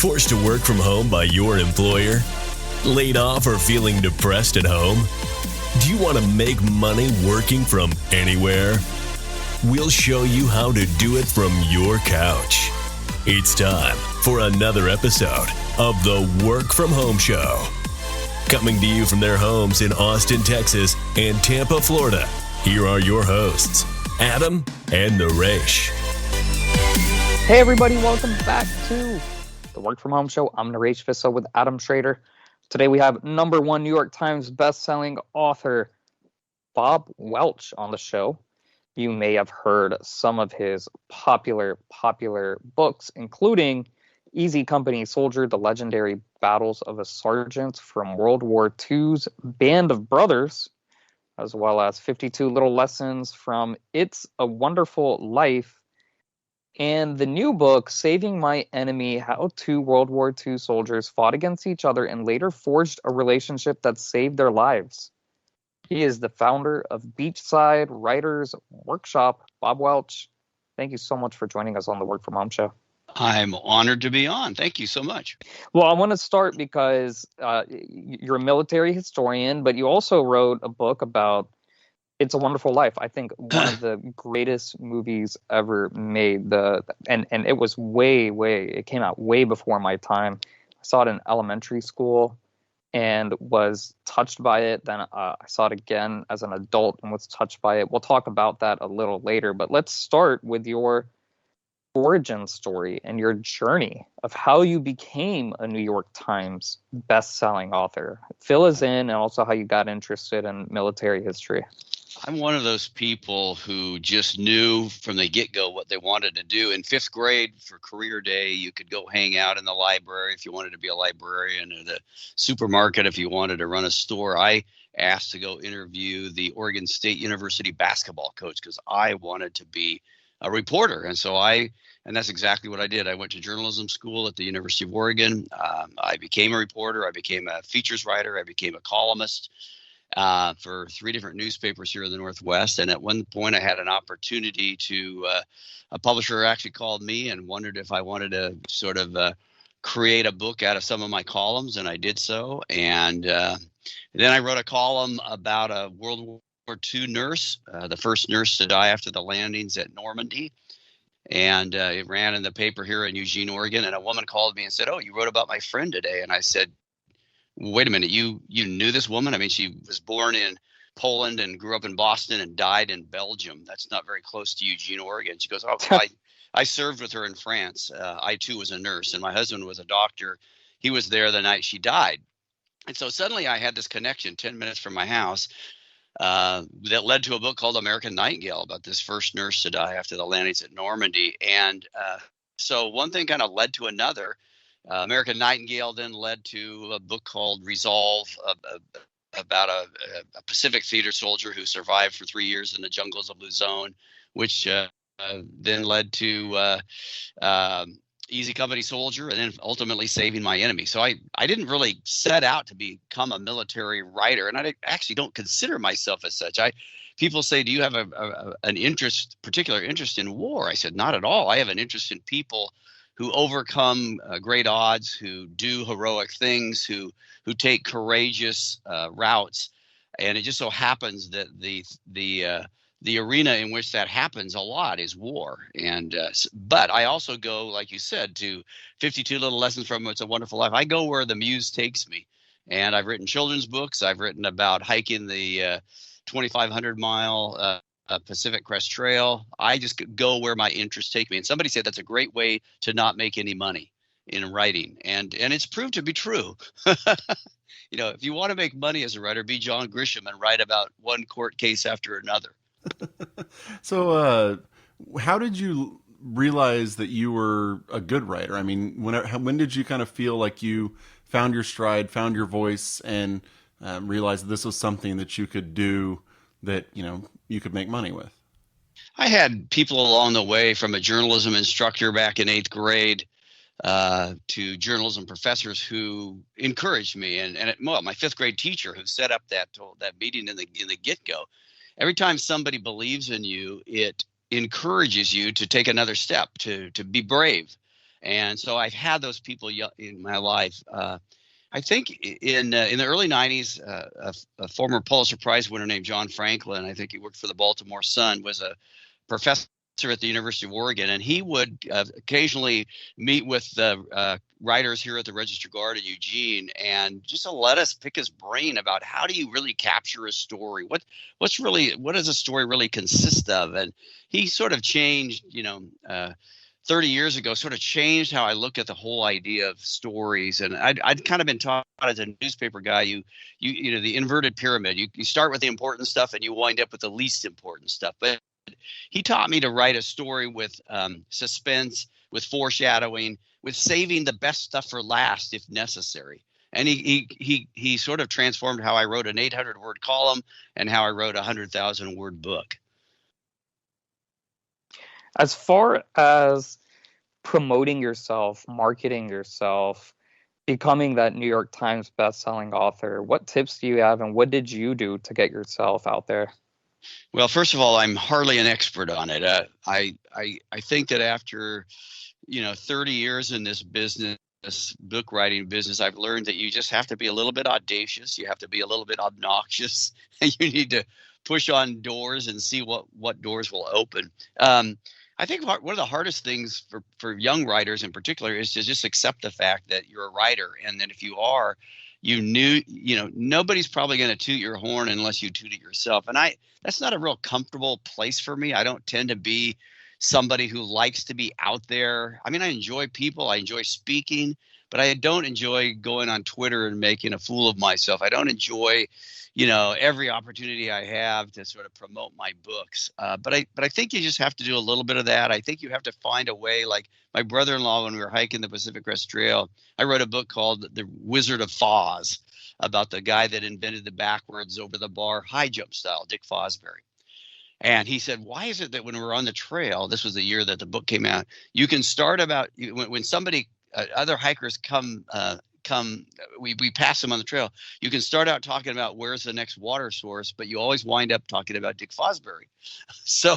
Forced to work from home by your employer? Laid off or feeling depressed at home? Do you want to make money working from anywhere? We'll show you how to do it from your couch. It's time for another episode of the Work From Home Show. Coming to you from their homes in Austin, Texas and Tampa, Florida, here are your hosts, Adam and Naresh. Hey everybody, welcome back to the Work From Home Show. I'm Naresh Vissa with Adam Schrader. Today we have #1 New York Times bestselling author Bob Welch on the show. You may have heard some of his popular books, including Easy Company Soldier, The Legendary Battles of a Sergeant from World War II's Band of Brothers, as well as 52 Little Lessons from It's a Wonderful Life, and the new book, Saving My Enemy, How Two World War II Soldiers Fought Against Each Other and Later Forged a Relationship That Saved Their Lives. He is the founder of Beachside Writers Workshop. Bob Welch, thank you so much for joining us on the Work From Home Show. I'm honored to be on. Thank you so much. Well, I want to start because you're a military historian, but you also wrote a book about It's a Wonderful Life. I think one of the greatest movies ever made. And it was it came out way before my time. I saw it in elementary school and was touched by it. Then I saw it again as an adult and was touched by it. We'll talk about that a little later, but let's start with your origin story and your journey of how you became a New York Times best-selling author. Fill us in, and also how you got interested in military history. I'm one of those people who just knew from the get-go what they wanted to do. In fifth grade for career day, you could go hang out in the library if you wanted to be a librarian, or the supermarket if you wanted to run a store. I asked to go interview the Oregon State University basketball coach because I wanted to be a reporter. And that's exactly what I did. I went to journalism school at the University of Oregon. I became a reporter. I became a features writer. I became a columnist for 3 different newspapers here in the Northwest. And at one point I had an opportunity to, a publisher actually called me and wondered if I wanted to sort of create a book out of some of my columns. And I did so. And then I wrote a column about a World War II nurse, the first nurse to die after the landings at Normandy. And it ran in the paper here in Eugene, Oregon. And a woman called me and said, "Oh, you wrote about my friend today." And I said, "Wait a minute, you knew this woman? I mean, she was born in Poland and grew up in Boston and died in Belgium. That's not very close to Eugene, Oregon." She goes, "Oh, I served with her in France. I too was a nurse, and my husband was a doctor. He was there the night she died." And so suddenly I had this connection 10 minutes from my house that led to a book called American Nightingale, about this first nurse to die after the landings at Normandy. And so one thing kind of led to another. American Nightingale then led to a book called Resolve, about a Pacific theater soldier who survived for 3 years in the jungles of Luzon, which then led to Easy Company Soldier, and then ultimately Saving My Enemy. So I didn't really set out to become a military writer, and I actually don't consider myself as such. People say, "Do you have an particular interest in war?" I said, "Not at all. I have an interest in people who overcome great odds, who do heroic things, who take courageous routes." And it just so happens that the arena in which that happens a lot is war. And but I also go, like you said, to 52 Little Lessons from It's a Wonderful Life. I go where the muse takes me. And I've written children's books. I've written about hiking the 2,500-mile Pacific Crest Trail. I just go where my interests take me. And somebody said that's a great way to not make any money in writing. And it's proved to be true. If you want to make money as a writer, be John Grisham and write about one court case after another. So how did you realize that you were a good writer? I mean, when did you kind of feel like you found your stride, found your voice, and realized that this was something that you could do, that you could make money with? I had people along the way, from a journalism instructor back in 8th grade to journalism professors who encouraged me, and my 5th grade teacher who set up that meeting in the get-go. Every time somebody believes in you, it encourages you to take another step, to be brave. And so I've had those people in my life. I think in the early 90s, a former Pulitzer Prize winner named John Franklin, I think he worked for the Baltimore Sun, was a professor at the University of Oregon, and he would occasionally meet with the writers here at the Register Guard in Eugene, and just to let us pick his brain about how do you really capture a story? What does a story really consist of? And he sort of changed, 30 years ago, sort of changed how I look at the whole idea of stories. And I'd kind of been taught as a newspaper guy, you the inverted pyramid. You start with the important stuff and you wind up with the least important stuff. But he taught me to write a story with suspense, with foreshadowing, with saving the best stuff for last if necessary. And he sort of transformed how I wrote an 800-word column and how I wrote a 100,000-word book. As far as promoting yourself, marketing yourself, becoming that New York Times bestselling author, what tips do you have, and what did you do to get yourself out there? Well, first of all, I'm hardly an expert on it. I think that after 30 years in this business, book writing business, I've learned that you just have to be a little bit audacious. You have to be a little bit obnoxious, and you need to push on doors and see what doors will open. I think one of the hardest things for young writers in particular is to just accept the fact that you're a writer, and that if you are, nobody's probably going to toot your horn unless you toot it yourself. And that's not a real comfortable place for me. I don't tend to be somebody who likes to be out there. I mean, I enjoy people, I enjoy speaking, but I don't enjoy going on Twitter and making a fool of myself. I don't enjoy, every opportunity I have to sort of promote my books. But I think you just have to do a little bit of that. I think you have to find a way, like my brother-in-law, when we were hiking the Pacific Crest Trail, I wrote a book called The Wizard of Foz, about the guy that invented the backwards over the bar high jump style, Dick Fosbury. And he said, why is it that when we're on the trail, this was the year that the book came out, you can start about when somebody, other hikers come, we pass them on the trail. You can start out talking about where's the next water source, but you always wind up talking about Dick Fosbury. So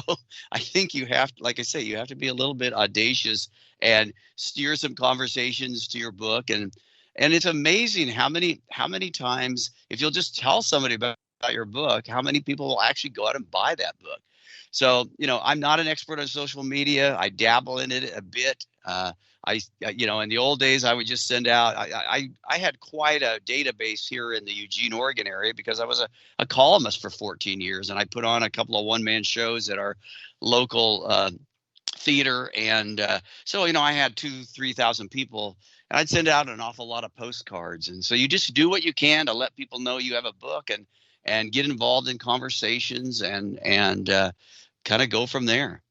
I think you have, like I say, you have to be a little bit audacious and steer some conversations to your book. And it's amazing how many times, if you'll just tell somebody about your book, how many people will actually go out and buy that book. So, I'm not an expert on social media. I dabble in it a bit. In the old days, I would just send out, I had quite a database here in the Eugene, Oregon area, because I was a columnist for 14 years, and I put on a couple of one-man shows at our local theater. And so, I had 2,000-3,000 people, and I'd send out an awful lot of postcards. And so you just do what you can to let people know you have a book, and get involved in conversations and kind of go from there.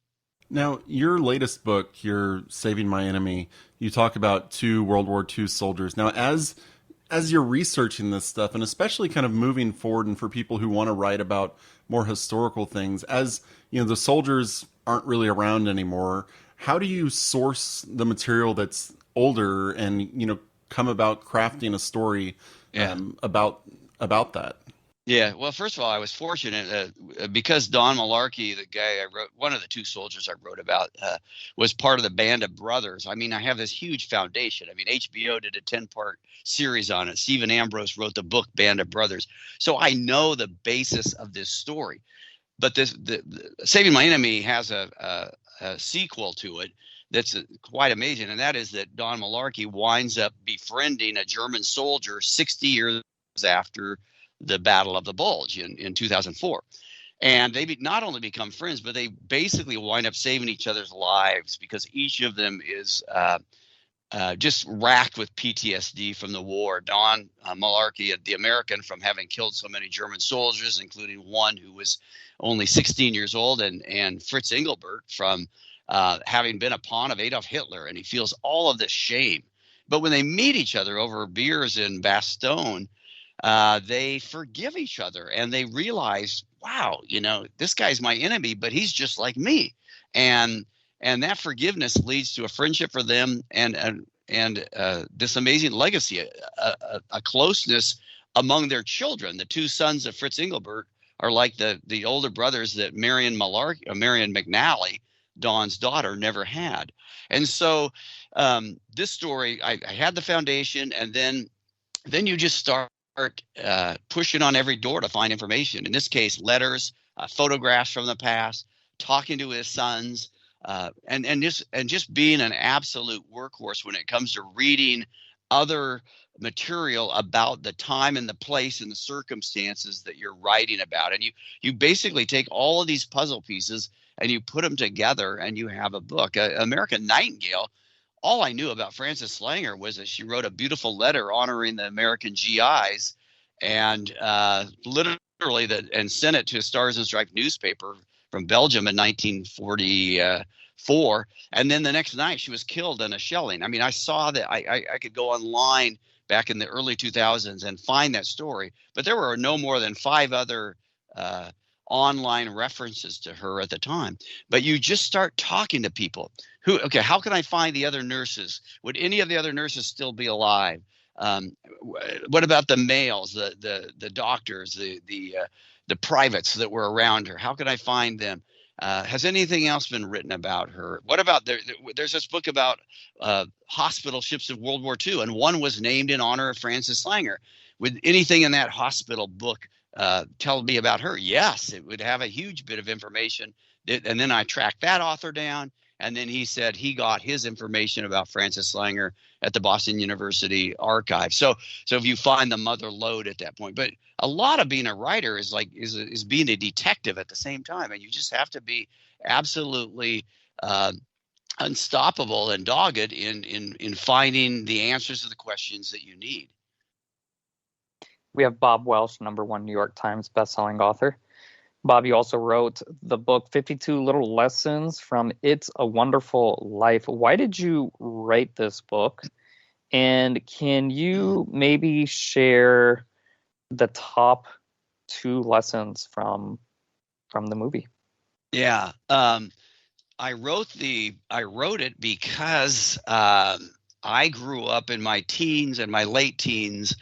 Now, your latest book, you're Saving My Enemy, you talk about 2 World War II soldiers. Now, as you're researching this stuff, and especially kind of moving forward, and for people who want to write about more historical things, as the soldiers aren't really around anymore, how do you source the material that's older and come about crafting a story about that? Yeah, well, first of all, I was fortunate because Don Malarkey, the guy I wrote, one of the 2 soldiers I wrote about, was part of the Band of Brothers. I mean, I have this huge foundation. I mean, HBO did a 10-part series on it. Stephen Ambrose wrote the book Band of Brothers. So I know the basis of this story. But the Saving My Enemy has a sequel to it that's quite amazing, and that is that Don Malarkey winds up befriending a German soldier 60 years after the Battle of the Bulge in 2004. And they not only become friends, but they basically wind up saving each other's lives, because each of them is just racked with PTSD from the war. Don Malarkey, the American, from having killed so many German soldiers, including one who was only 16 years old, and Fritz Engelbert from having been a pawn of Adolf Hitler, and he feels all of this shame. But when they meet each other over beers in Bastogne, they forgive each other, and they realize, wow, this guy's my enemy, but he's just like me. And that forgiveness leads to a friendship for them, and this amazing legacy, a closeness among their children. The 2 sons of Fritz Engelbert are like the older brothers that Marion McNally, Dawn's daughter, never had. And so this story, I had the foundation, and then you just start pushing on every door to find information. In this case, letters, photographs from the past, talking to his sons, and just being an absolute workhorse when it comes to reading other material about the time and the place and the circumstances that you're writing about. And you basically take all of these puzzle pieces and you put them together and you have a book. American Nightingale, all I knew about Frances Slanger was that she wrote a beautiful letter honoring the American GIs, and literally and sent it to a Stars and Stripes newspaper from Belgium in 1944. And then the next night she was killed in a shelling. I mean, I saw that. I could go online back in the early 2000s and find that story, but there were no more than 5 other online references to her at the time. But you just start talking to people how can I find the other nurses? Would any of the other nurses still be alive? What about the males, the doctors, the privates that were around her? How can I find them? Has anything else been written about her? What about there's this book about hospital ships of World War II, and one was named in honor of Frances Slanger. Would anything in that hospital book tell me about her? Yes, it would have a huge bit of information. And then I tracked that author down, and then he said he got his information about Frances Slanger at the Boston University archive. So if you find the mother lode at that point. But a lot of being a writer is being a detective at the same time, and you just have to be absolutely unstoppable and dogged in finding the answers to the questions that you need. We have Bob Welch, #1 New York Times bestselling author. Bob, you also wrote the book 52 Little Lessons from It's a Wonderful Life. Why did you write this book? And can you maybe share the top 2 lessons from the movie? Yeah. I wrote it because I grew up in my teens and my late teens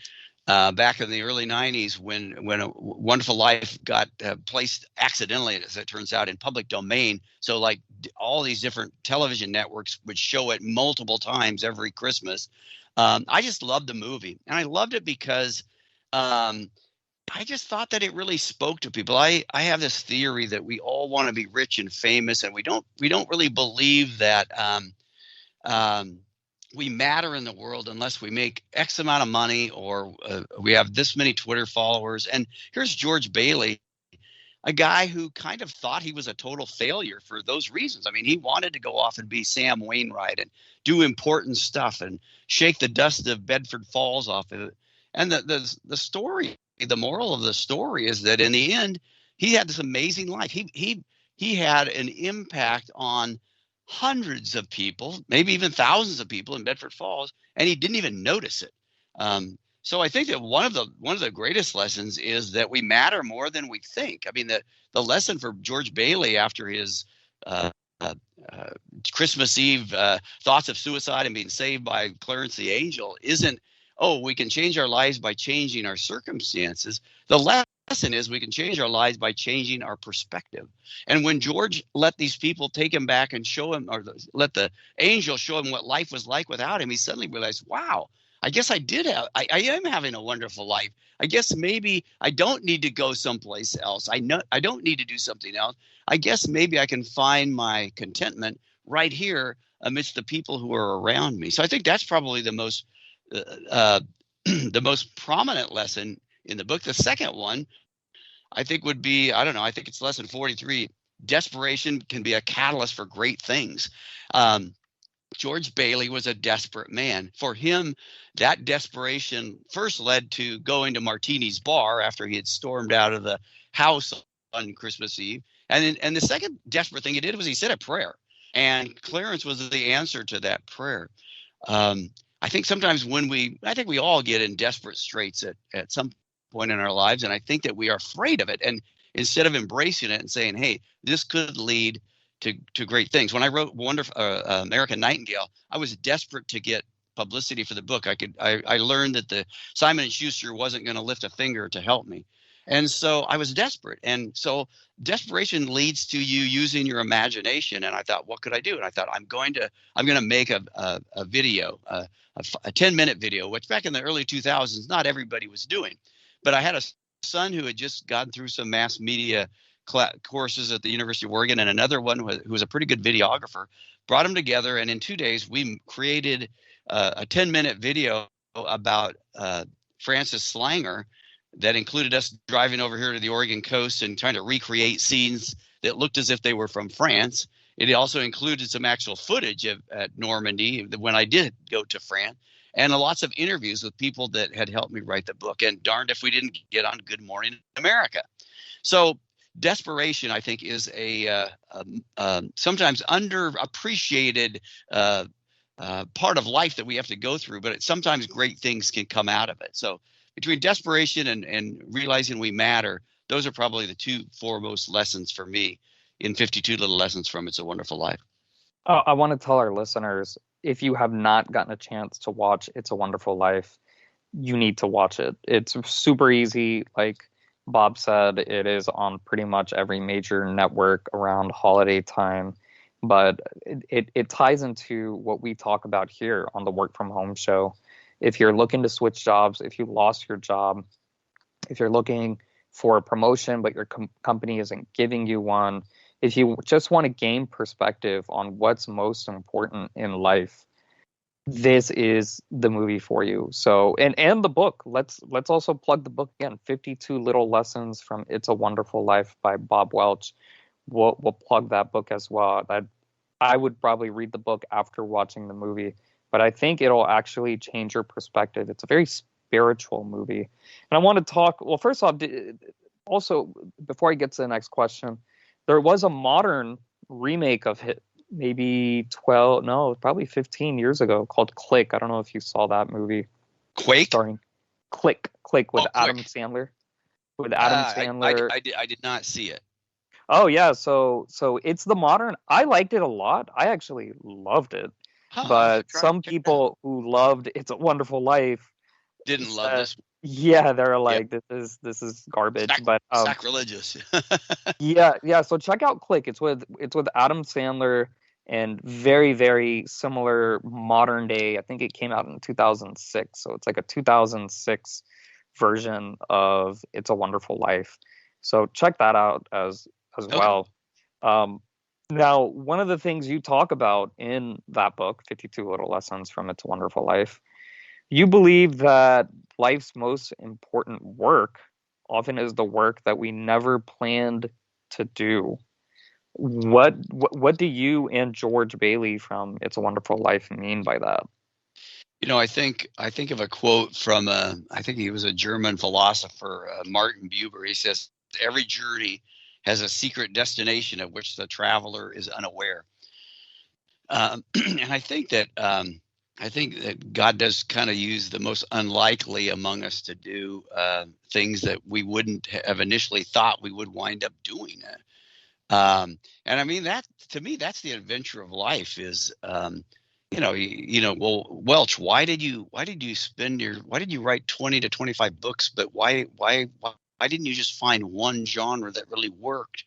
back in the early 90s when A Wonderful Life got placed accidentally, as it turns out, in public domain. So like all these different television networks would show it multiple times every Christmas. I just loved the movie, and I loved it because I just thought that it really spoke to people. I have this theory that we all want to be rich and famous, and we don't really believe that we matter in the world unless we make X amount of money or we have this many Twitter followers. And here's George Bailey, a guy who kind of thought he was a total failure for those reasons. I mean, he wanted to go off and be Sam Wainwright and do important stuff and shake the dust of Bedford Falls off of it. And the story, the moral of the story is that in the end, he had this amazing life. He had an impact on hundreds of people, maybe even thousands of people in Bedford Falls, and he didn't even notice it. So I think that one of the greatest lessons is that we matter more than we think. I mean, the lesson for George Bailey after his Christmas Eve thoughts of suicide and being saved by Clarence the Angel isn't, oh, we can change our lives by changing our circumstances. The lesson is we can change our lives by changing our perspective. And when George let these people take him back and show him, or let the angel show him what life was like without him, he suddenly realized, wow, I guess I am having a wonderful life. I guess maybe I don't need to go someplace else. I don't need to do something else. I guess maybe I can find my contentment right here amidst the people who are around me. So I think that's probably the most prominent lesson in the book. The second one, I think, would be, I don't know, I think it's lesson 43. Desperation can be a catalyst for great things. George Bailey was a desperate man. For him, that desperation first led to going to Martini's bar after he had stormed out of the house on Christmas Eve. And the second desperate thing he did was he said a prayer. And Clarence was the answer to that prayer. I think sometimes I think we all get in desperate straits at some point in our lives, and I think that we are afraid of it. And instead of embracing it and saying, hey, this could lead to great things. When I wrote American Nightingale, I was desperate to get publicity for the book. I learned that the Simon & Schuster wasn't going to lift a finger to help me. And so I was desperate. And so desperation leads to you using your imagination. And I thought, what could I do? And I thought, I'm going to make a video, a 10-minute video, which back in the early 2000s, not everybody was doing. But I had a son who had just gone through some mass media courses at the University of Oregon, and another one who was a pretty good videographer, brought them together. And in 2 days, we created a 10-minute video about Francis Slanger that included us driving over here to the Oregon coast and trying to recreate scenes that looked as if they were from France. It also included some actual footage at Normandy when I did go to France, and lots of interviews with people that had helped me write the book. And darned if we didn't get on Good Morning America. So desperation, I think, is a sometimes underappreciated part of life that we have to go through, but sometimes great things can come out of it. So between desperation and realizing we matter, those are probably the two foremost lessons for me in 52 Little Lessons from It's a Wonderful Life. I want to tell our listeners, if you have not gotten a chance to watch It's a Wonderful Life, you need to watch it. It's super easy. Like Bob said, it is on pretty much every major network around holiday time. But it ties into what we talk about here on the Work From Home show. If you're looking to switch jobs, if you lost your job, if you're looking for a promotion but your company isn't giving you one, if you just want to gain perspective on what's most important in life, this is the movie for you. So, and the book. Let's also plug the book again. 52 Little Lessons from It's a Wonderful Life by Bob Welch. We'll plug that book as well. I would probably read the book after watching the movie, but I think it'll actually change your perspective. It's a very spiritual movie. And I want to talk, well, first off, also, before I get to the next question, there was a modern remake of it, maybe probably 15 years ago, called Click. I don't know if you saw that movie. Quake? Starring Click with Adam Click. Sandler. With Adam Sandler. I did not see it. Oh yeah, so it's the modern. I liked it a lot. I actually loved it. But some people who loved It's a Wonderful Life didn't love this. Yeah, they're like, this is garbage. But sacrilegious. yeah. So check out Click. It's with Adam Sandler and very, very similar modern day. I think it came out in 2006. So it's like a 2006 version of It's a Wonderful Life. So check that out as Okay. well. Now, one of the things you talk about in that book, 52 Little Lessons from It's a Wonderful Life, you believe that life's most important work often is the work that we never planned to do. What do you and George Bailey from It's a Wonderful Life mean by that? I think of a quote from I think he was a German philosopher, Martin Buber. He says, "Every journey has a secret destination of which the traveler is unaware." And I think that God does kind of use the most unlikely among us to do things that we wouldn't have initially thought we would wind up doing. And I mean, that to me, that's the adventure of life. Is well, Welch, why did you write 20 to 25 books, but why didn't you just find one genre that really worked?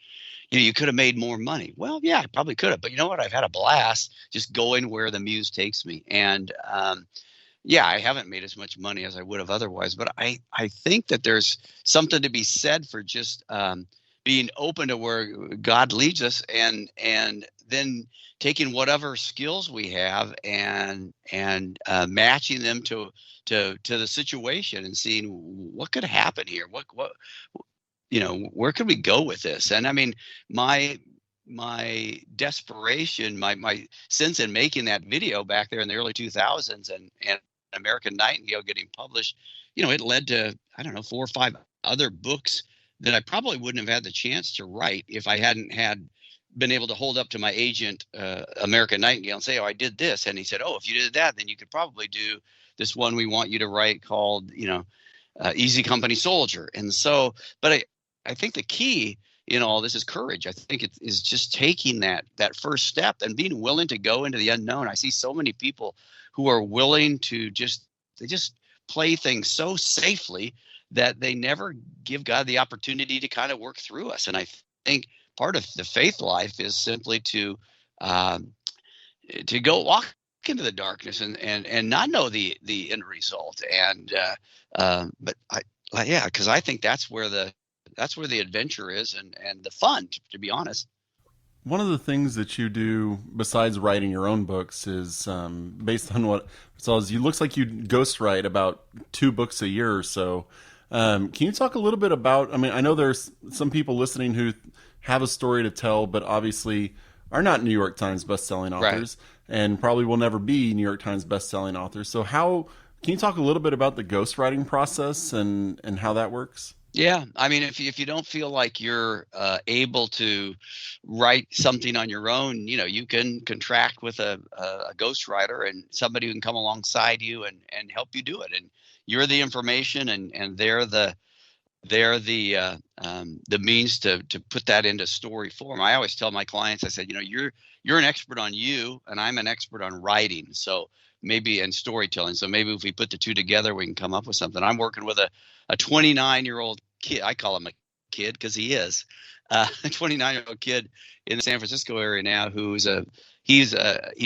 You could have made more money. Well, yeah, I probably could have, but you know what? I've had a blast just going where the muse takes me. And I haven't made as much money as I would have otherwise, but I think that there's something to be said for just being open to where God leads us, and then taking whatever skills we have and matching them to the situation and seeing what could happen here. What where could we go with this? And I mean, my desperation, my sense in making that video back there in the early 2000s and American Nightingale getting published, it led to, 4 or 5 other books that I probably wouldn't have had the chance to write if I hadn't been able to hold up to my agent, American Nightingale, and say, "Oh, I did this." And he said, "Oh, if you did that, then you could probably do this one we want you to write called, Easy Company Soldier." And so, but I think the key in all this is courage. I think it is just taking that first step and being willing to go into the unknown. I see so many people who are willing to just play things so safely that they never give God the opportunity to kind of work through us. And I think part of the faith life is simply to go walk into the darkness and not know the end result. And but yeah, because I think that's where the adventure is and the fun, to be honest. One of the things that you do besides writing your own books is based on what I saw is you looks like you ghostwrite about 2 books a year or so. Can you talk a little bit about, I mean, I know there's some people listening who have a story to tell, but obviously are not New York Times bestselling authors, right, and probably will never be New York Times bestselling authors. So can you talk a little bit about the ghostwriting process and how that works? Yeah, I mean, if you don't feel like you're able to write something on your own, you can contract with a ghostwriter and somebody who can come alongside you and help you do it. And you're the information, and they're the means to put that into story form. I always tell my clients, I said, you're an expert on you, and I'm an expert on writing. So maybe and storytelling. So maybe if we put the two together, we can come up with something. I'm working with a 29-year-old kid. I call him a kid because he is a 29-year-old kid in the San Francisco area now he's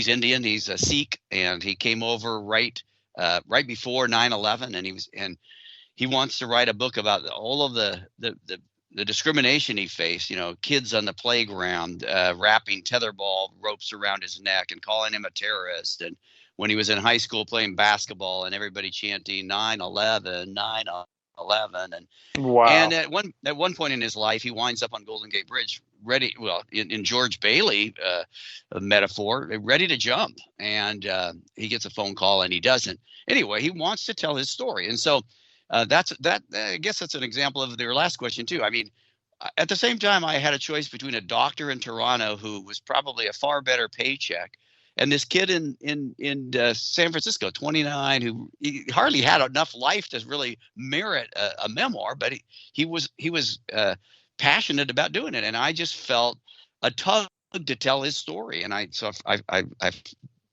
Indian, he's a Sikh, and he came over right before 9/11, and he wants to write a book about all of the discrimination he faced, kids on the playground wrapping tetherball ropes around his neck and calling him a terrorist, and when he was in high school playing basketball and everybody chanting 9/11, 9/11, and Wow. And at one point in his life, he winds up on Golden Gate Bridge, ready. Well, in George Bailey metaphor, ready to jump, and he gets a phone call and he doesn't. Anyway, he wants to tell his story, and so that's that. I guess that's an example of their last question too. I mean, at the same time, I had a choice between a doctor in Toronto who was probably a far better paycheck, and this kid in San Francisco, 29, who he hardly had enough life to really merit a memoir, but he was passionate about doing it, and I just felt a tug to tell his story, and I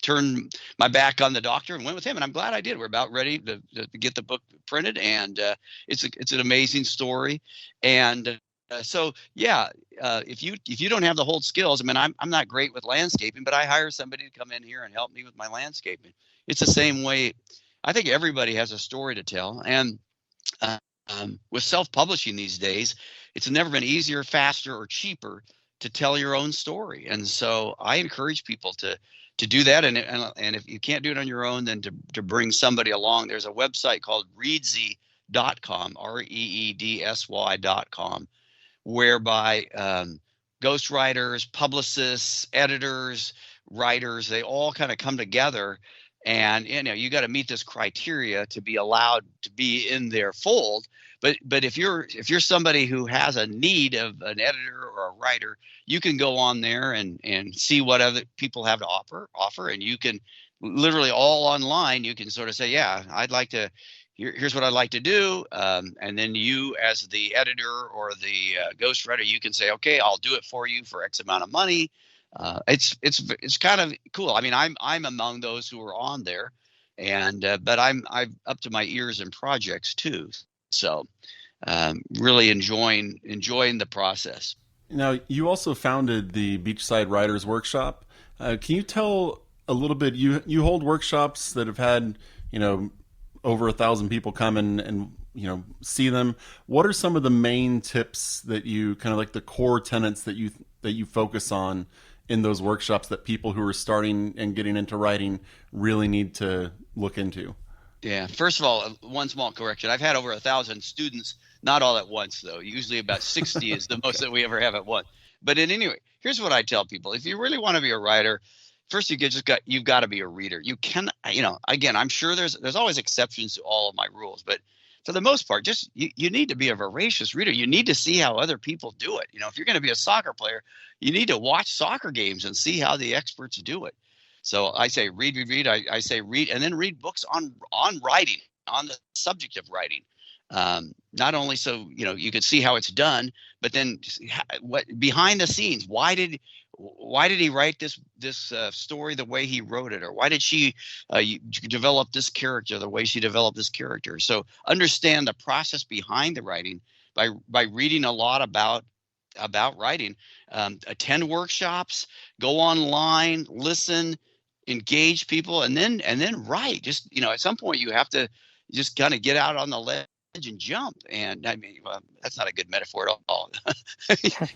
turned my back on the doctor and went with him, and I'm glad I did. We're about ready to get the book printed, and it's an amazing story, and so yeah, if you don't have the whole skills, I mean, I'm not great with landscaping, but I hire somebody to come in here and help me with my landscaping. It's the same way. I think everybody has a story to tell, and with self-publishing these days, it's never been easier, faster, or cheaper to tell your own story. And so I encourage people to do that, and if you can't do it on your own, then to bring somebody along. There's a website called reedsy.com, reedsy.com, whereby ghostwriters, publicists, editors, writers, they all kind of come together, and you got to meet this criteria to be allowed to be in their fold. But if you're somebody who has a need of an editor or a writer, you can go on there and see what other people have to offer, and you can literally all online. You can sort of say, yeah, I'd like to. Here's what I'd like to do, and then you, as the editor or the ghostwriter, you can say, okay, I'll do it for you for X amount of money. It's kind of cool. I mean, I'm among those who are on there, and but I'm up to my ears in projects too. So really enjoying the process. Now, you also founded the Beachside Writers Workshop. Can you tell a little bit? You hold workshops that have had over 1,000 people come and see them. What are some of the main tips that you kind of like the core tenets that you focus on in those workshops that people who are starting and getting into writing really need to look into? Yeah. First of all, one small correction. I've had over 1,000 students, not all at once though. Usually about 60 is the most that we ever have at once. But anyway, here's what I tell people. If you really want to be a writer, first you've got to be a reader. You can, again, I'm sure there's always exceptions to all of my rules, but for the most part, just you need to be a voracious reader. You need to see how other people do it. If you're going to be a soccer player, you need to watch soccer games and see how the experts do it. So I say read. I say read, and then read books on writing, on the subject of writing. Not only so you can see how it's done, but then what behind the scenes. Why did why did he write this story the way he wrote it, or why did she develop this character the way she developed this character? So understand the process behind the writing by reading a lot about writing. Attend workshops, go online, listen, engage people, and then write. Just, at some point you have to just kind of get out on the ledge and jump. And I mean, that's not a good metaphor at all.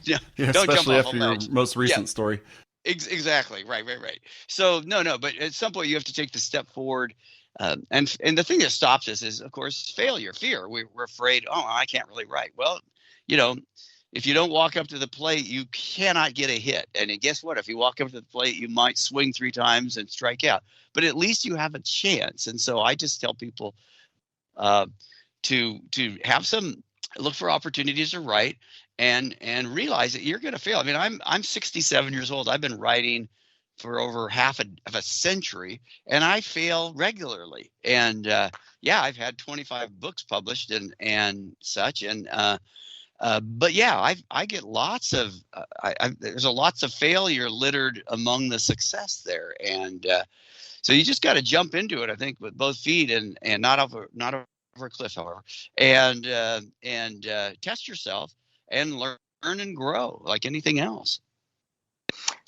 Yeah, don't especially jump off after a your ledge. most recent story. Exactly. Right. So no, but at some point you have to take the step forward. And the thing that stops us is, of course, failure, fear. We're afraid, oh, I can't really write. Well, if you don't walk up to the plate, you cannot get a hit. And guess what? If you walk up to the plate, you might swing 3 times and strike out. But at least you have a chance. And so I just tell people to have look for opportunities to write and realize that you're going to fail. I mean, I'm 67 years old. I've been writing for over half of a century, and I fail regularly. And I've had 25 books published and such. And but yeah, I get lots of there's lots of failure littered among the success there, and so you just got to jump into it, I think, with both feet and not over a cliff, however, and test yourself and learn and grow like anything else.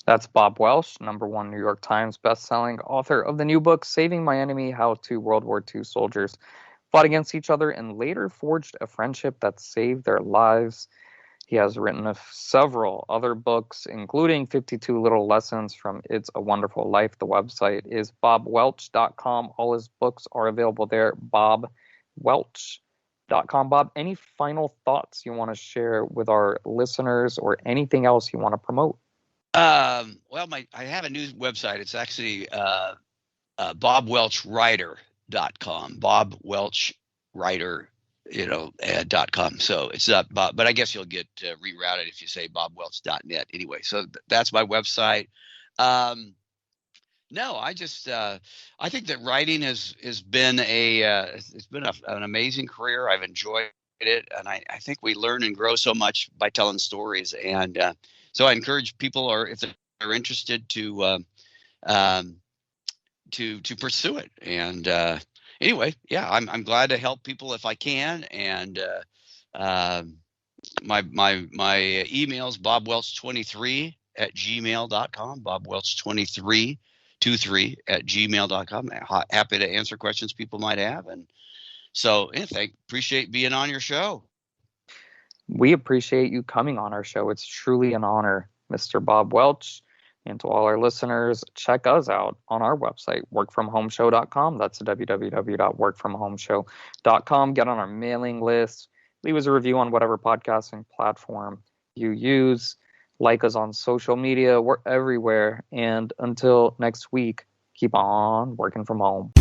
That's Bob Welch, #1 New York Times bestselling author of the new book, Saving My Enemy, How Two World War II Soldiers Fought Against Each Other and Later Forged a Friendship That Saved Their Lives. He has written several other books, including 52 Little Lessons from It's a Wonderful Life. The website is bobwelch.com. All his books are available there, bobwelch.com. Bob, any final thoughts you want to share with our listeners or anything else you want to promote? Well, I have a new website. It's actually bobwelchwriter.com. bobwelchwriter.com. So it's Bob, but I guess you'll get rerouted if you say bobwelch.net anyway. So that's my website. No, I just I think that writing has been it's been an amazing career. I've enjoyed it, and I think we learn and grow so much by telling stories. And so I encourage people, or if they're interested, to pursue it. And anyway, yeah, I'm glad to help people if I can. And my email's bobwelch23@gmail.com. bobwelch23@gmail.com. Happy to answer questions people might have. And so, appreciate being on your show. We appreciate you coming on our show. It's truly an honor, Mr. Bob Welch. And to all our listeners, check us out on our website, workfromhomeshow.com. That's www.workfromhomeshow.com. Get on our mailing list. Leave us a review on whatever podcasting platform you use. Like us on social media. We're everywhere. And until next week, keep on working from home.